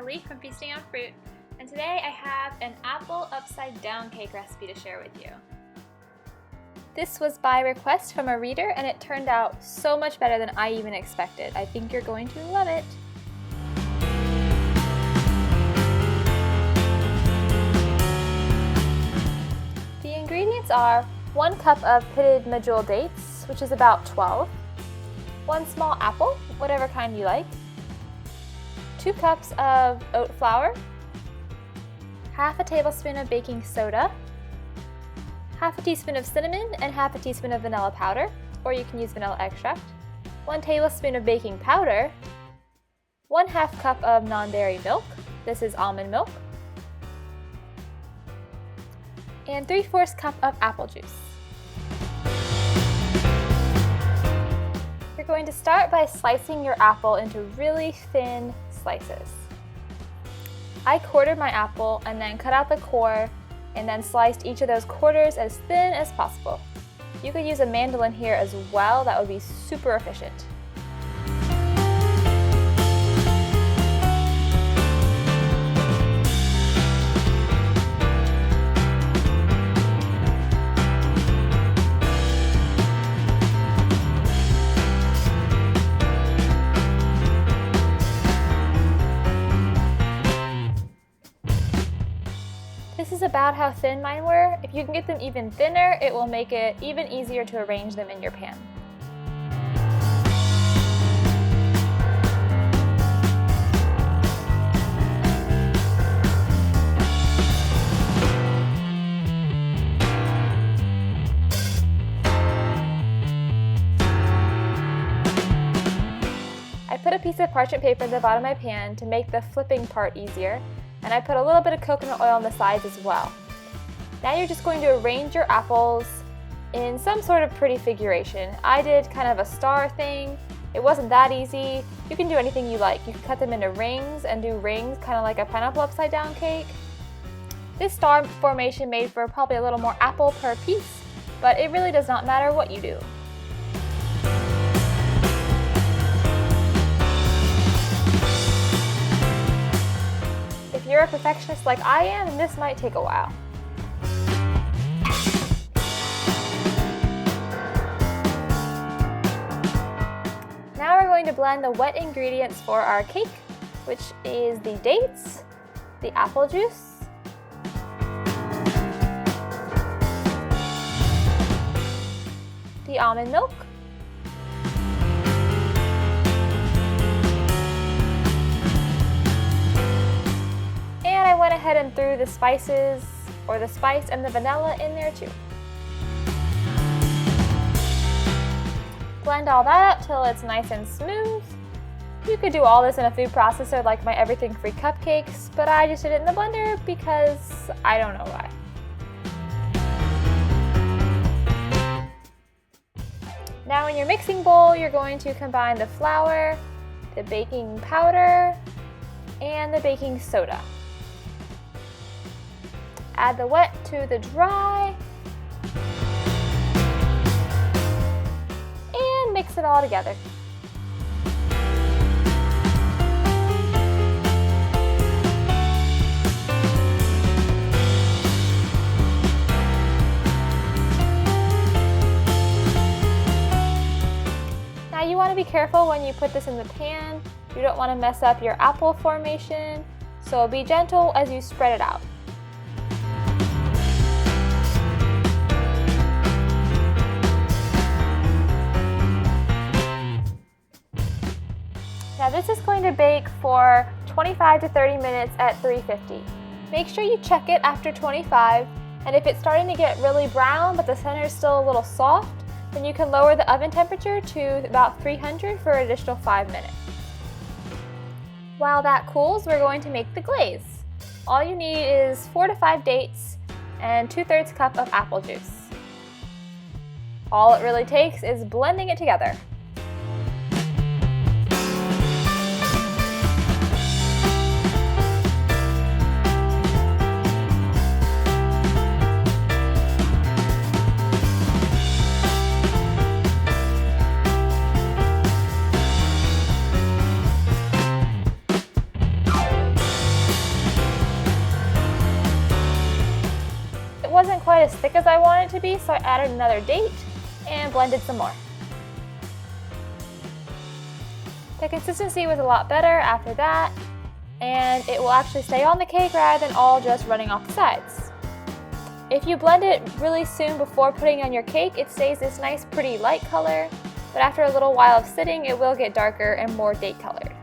Natalie from Feasting on Fruit, and today I have an apple upside down cake recipe to share with you. This was by request from a reader and it turned out so much better than I even expected. I think you're going to love it. The ingredients are 1 cup of pitted medjool dates, which is about 12, 1 small apple, whatever kind you like, 2 cups of oat flour, half a tablespoon of baking soda, half a teaspoon of cinnamon, and half a teaspoon of vanilla powder, or you can use vanilla extract, 1 tablespoon of baking powder, 1/2 cup of non-dairy milk, this is almond milk, and 3/4 cup of apple juice. You're going to start by slicing your apple into really thin slices. I quartered my apple and then cut out the core and then sliced each of those quarters as thin as possible. You could use a mandolin here as well, that would be super efficient. This is about how thin mine were. If you can get them even thinner, it will make it even easier to arrange them in your pan. I put a piece of parchment paper at the bottom of my pan to make the flipping part easier. And I put a little bit of coconut oil on the sides as well. Now you're just going to arrange your apples in some sort of pretty figuration. I did kind of a star thing. It wasn't that easy. You can do anything you like. You can cut them into rings and do rings kind of like a pineapple upside down cake. This star formation made for probably a little more apple per piece, but it really does not matter what you do. If you're a perfectionist like I am, then this might take a while. Now we're going to blend the wet ingredients for our cake, which is the dates, the apple juice, the almond milk, I went ahead and threw the spices, or the spice and the vanilla in there too. Blend all that till it's nice and smooth. You could do all this in a food processor like my everything free cupcakes, but I just did it in the blender because I don't know why. Now in your mixing bowl, you're going to combine the flour, the baking powder, and the baking soda. Add the wet to the dry, and mix it all together. Now you want to be careful when you put this in the pan. You don't want to mess up your apple formation, so be gentle as you spread it out. Now this is going to bake for 25 to 30 minutes at 350. Make sure you check it after 25, and if it's starting to get really brown but the center is still a little soft, then you can lower the oven temperature to about 300 for an additional 5 minutes. While that cools, we're going to make the glaze. All you need is 4 to 5 dates and 2/3 cup of apple juice. All it really takes is blending it together. thick as I want it to be, so I added another date and blended some more. The consistency was a lot better after that, and it will actually stay on the cake rather than all just running off the sides. If you blend it really soon before putting it on your cake, it stays this nice pretty light color, but after a little while of sitting, it will get darker and more date colored.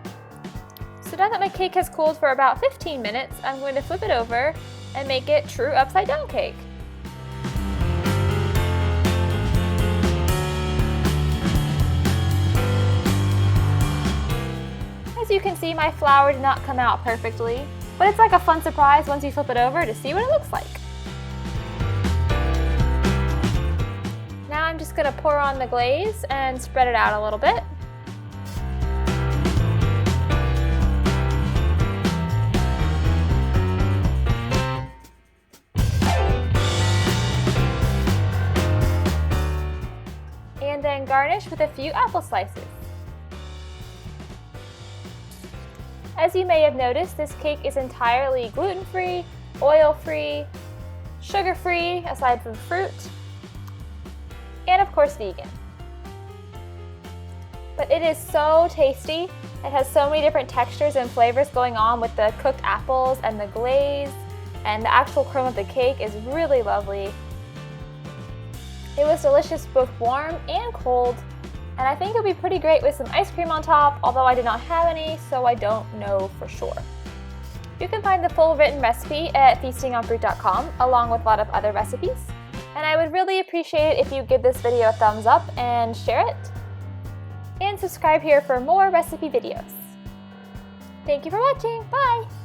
So now that my cake has cooled for about 15 minutes, I'm going to flip it over and make it true upside down cake. As you can see, my flour did not come out perfectly, but it's like a fun surprise once you flip it over to see what it looks like. Now I'm just going to pour on the glaze and spread it out a little bit. And then garnish with a few apple slices. As you may have noticed, this cake is entirely gluten-free, oil-free, sugar-free aside from fruit, and of course vegan. But it is so tasty. It has so many different textures and flavors going on with the cooked apples and the glaze, and the actual crumb of the cake is really lovely. It was delicious both warm and cold, and I think it'll be pretty great with some ice cream on top, although I did not have any, so I don't know for sure. You can find the full written recipe at feastingonfruit.com, along with a lot of other recipes. And I would really appreciate it if you give this video a thumbs up and share it. And subscribe here for more recipe videos. Thank you for watching. Bye!